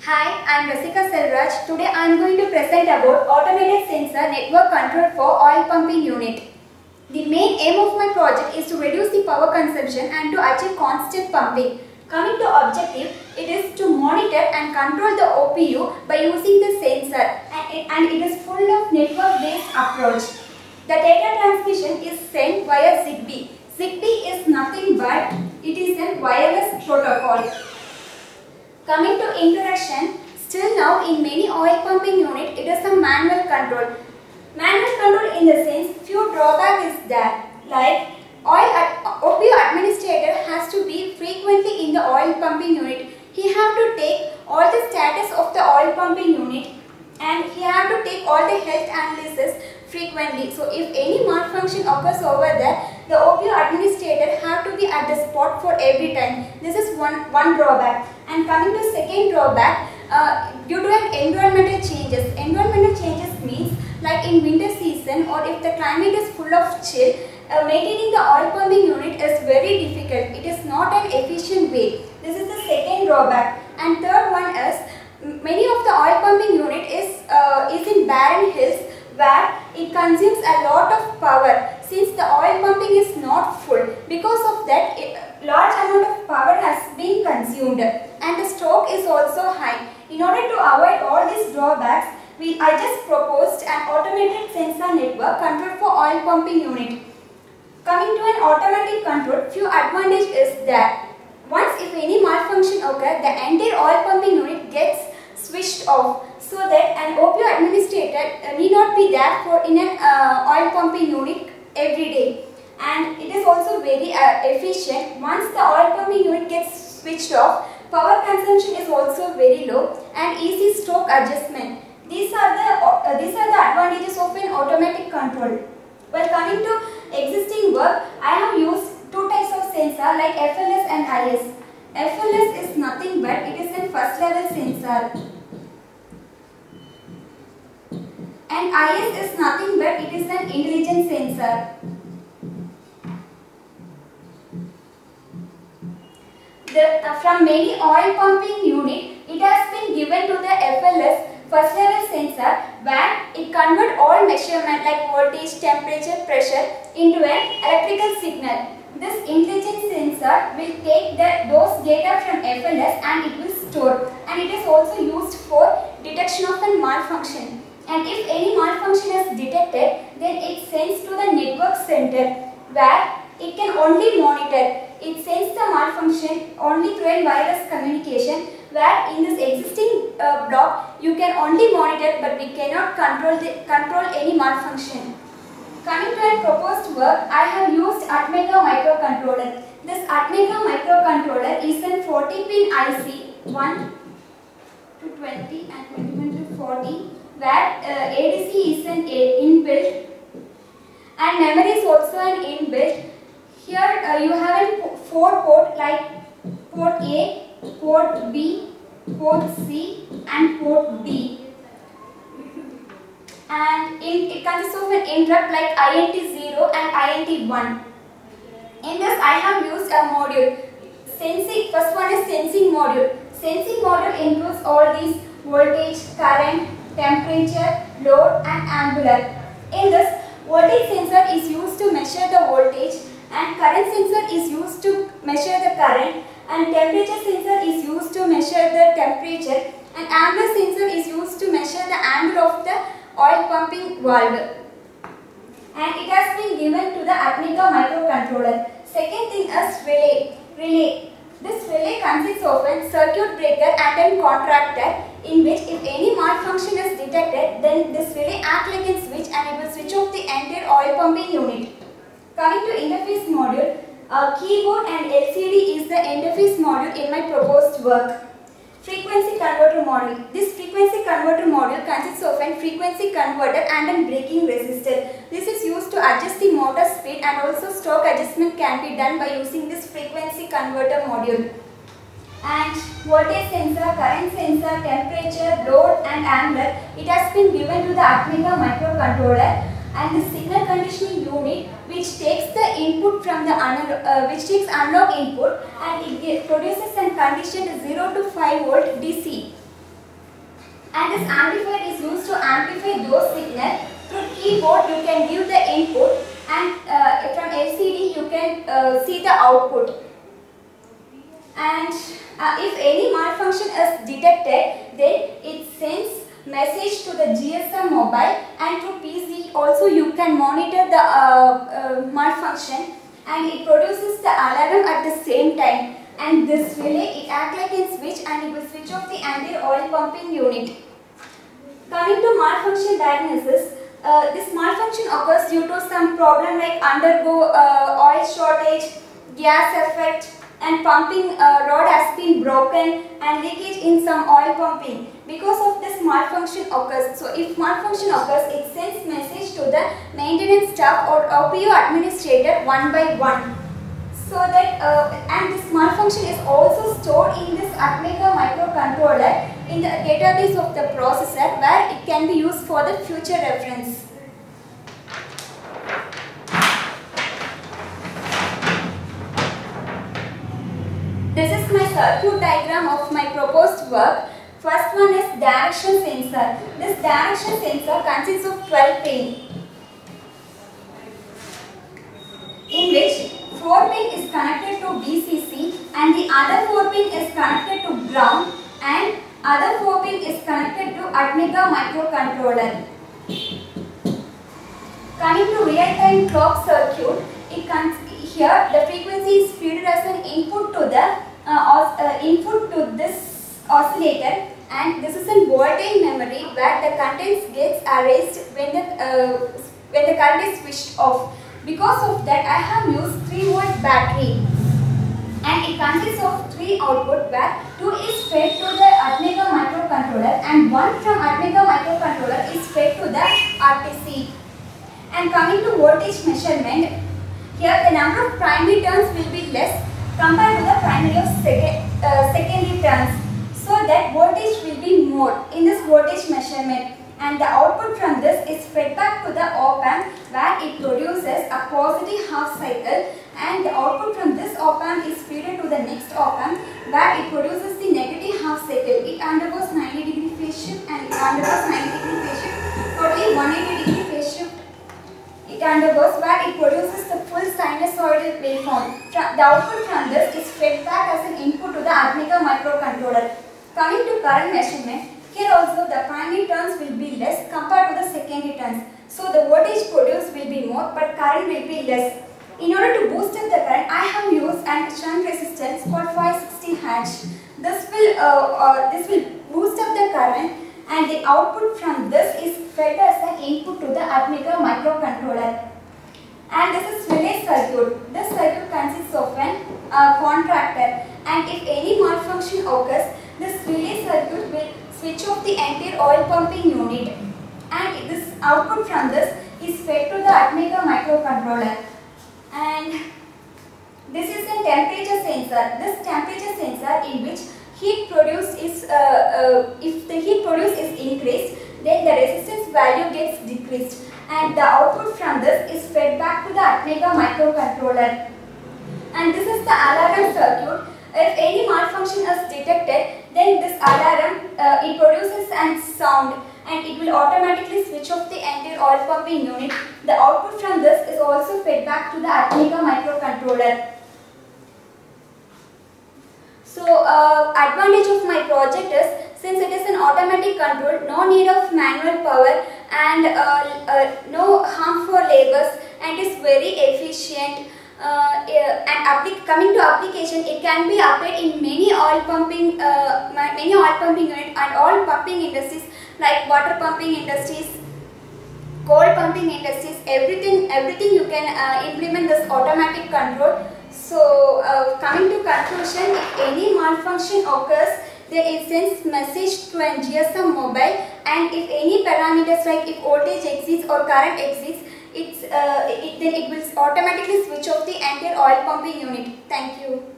Hi, I am Rasika Selvaraj. Today I am going to present about automated sensor network control for oil pumping unit. The main aim of my project is to reduce the power consumption and to achieve constant pumping. Coming to objective, it is to monitor and control the OPU by using the sensor and it is full of network based approach. The data transmission is sent via ZigBee. ZigBee is nothing but it is a wireless protocol. Coming to introduction, still now in many oil pumping unit it is a manual control. Manual control in the sense few drawback is there, like OPU administrator has to be frequently in the oil pumping unit. He have to take all the status of the oil pumping unit and he have to take all the health analysis frequently. So if any malfunction occurs over there, the OPU administrator have to be at the spot for every time. This is one drawback. And coming to second drawback, due to an environmental changes. Environmental changes means like in winter season or if the climate is full of chill, maintaining the oil pumping unit is very difficult. It is not an efficient way. This is the second drawback. And third one is many of the oil pumping unit is in barren hills where it consumes a lot of power since the oil pumping is not full. Because of that, large amount of power has been consumed and the stroke is also high. In order to avoid all these drawbacks, I just proposed an automated sensor network control for oil pumping unit. Coming to an automatic control, few advantage is that once if any malfunction occurs, the entire oil pumping unit gets switched off so that an OPU administrator need not be there for in an oil pumping unit every day. And it is also very efficient. Once the oil pumping unit gets switched off, power consumption is also very low and easy stroke adjustment. These are the advantages of an automatic control. While coming to existing work, I have used two types of sensor like FLS and IS. FLS is nothing but it is a first level sensor. And IS is nothing but it is an intelligent sensor. From many oil pumping unit, it has been given to the FLS first level sensor where it converts all measurement like voltage, temperature, pressure into an electrical signal. This intelligent sensor will take those data from FLS and it will store, and it is also used for detection of a malfunction. And if any malfunction is detected, then it sends to the network center where it can only monitor. It sends the malfunction only through a wireless communication where in this existing block you can only monitor but we cannot control any malfunction. Coming to a proposed work, I have used Atmega microcontroller. This Atmega microcontroller is a 40-pin IC 1 to 20 and 21 to 40 where ADC is an inbuilt and memory is also an inbuilt. Here you have a 4 port like port A, port B, port C and port D. And it consists of an interrupt like INT0 and INT1. In this I have used a module. First one is sensing module. Sensing module includes all these voltage, current, temperature, load and angular. In this, voltage sensor is used to measure the voltage and current sensor is used to measure the current and temperature sensor is used to measure the temperature and angular sensor is used to measure the angle of the oil pumping valve. And it has been given to the Atmega microcontroller. Second thing is relay. This relay consists of a circuit breaker and a contactor in which if any malfunction is detected, then this relay acts like a switch and it will switch off the entire oil pumping unit. Coming to interface module, keyboard and LCD is the interface module in my proposed work. Frequency converter module. This frequency converter module consists of a frequency converter and a braking resistor. This is used to adjust the motor speed and also stroke adjustment can be done by using this frequency converter module. And voltage sensor, current sensor, temperature, load and angular, it has been given to the Atmega microcontroller, and the signal conditioning unit which takes the input from the analog input and it produces and conditioned 0 to 5 volt DC. And this amplifier is used to amplify those signals. Through keyboard you can give the input, and from LCD you can see the output. And if any malfunction is detected, then it sends message to the GSM mobile, and through PC also you can monitor the malfunction, and it produces the alarm at the same time. And this relay, it acts like a switch, and it will switch off the entire oil pumping unit. Coming to malfunction diagnosis, this malfunction occurs due to some problem like undergo oil shortage, gas effect, and pumping rod has been broken, and leakage in some oil pumping. Because of this malfunction occurs, so if malfunction occurs, it sends message to the maintenance staff or OPU administrator one by one. So that and this malfunction is also stored in this Atmega microcontroller in the database of the processor, where it can be used for the future reference. This is my circuit diagram of my proposed work. First one is direction sensor. This direction sensor consists of 12 pins, in which 4 pin is connected to VCC, and the other 4 pin is connected to ground, and other 4 pin is connected to Atmega microcontroller. Coming to real-time clock circuit, here the frequency is fed as an input to this oscillator, and this is a voltage memory where the contents gets erased when the current is switched off. Because of that, I have used 3-volt battery, and it consists of 3 output, where 2 is fed to the Atmega microcontroller and 1 from Atmega microcontroller is fed to the RTC. And coming to voltage measurement, here the number of primary turns will be less compared to the primary of secondary turns, so that voltage will be more in this voltage measurement. And the output from this is fed back to the op-amp, where it produces a positive half cycle, and the output from this op-amp is fed to the next op-amp, where it produces the negative half cycle. It undergoes 90-degree phase shift, and it undergoes 90-degree phase shift, totally 180-degree phase shift. It undergoes, where it produces the full sinusoidal waveform. The output from this is fed back as an input to the Atmega microcontroller. Coming to current measurement, here also the primary turns will be less compared to the secondary turns. So the voltage produced will be more, but current will be less. In order to boost up the current, I have used a shunt resistance called 560 H. This will boost up the current, and the output from this is fed as an input to the Atmega microcontroller. And this is relay circuit. This circuit consists of an contactor, and if any malfunction occurs, this relay circuit will switch off the entire oil pumping unit, and this output from this is fed to the Atmega microcontroller. And this is a temperature sensor. This temperature sensor, in which heat produced is if the heat produced is increased, then the resistance value gets decreased, and the output from this is fed back to the Atmega microcontroller. And this is the alarm circuit. If any malfunction is detected, then this alarm it produces a sound, and it will automatically switch off the entire oil pumping unit. The output from this is also fed back to the Atmega microcontroller. So advantage of my project is, since it is an automatic control, no need of manual power, and no harmful labors, and is very efficient. And coming to application, it can be applied in many oil pumping unit and all pumping industries like water pumping industries, coal pumping industries, everything you can implement this automatic control. So coming to conclusion, if any malfunction occurs, then it sends message to a GSM mobile, and if any parameters like if voltage exceeds or current exceeds, then it will automatically switch off the entire oil pumping unit. Thank you.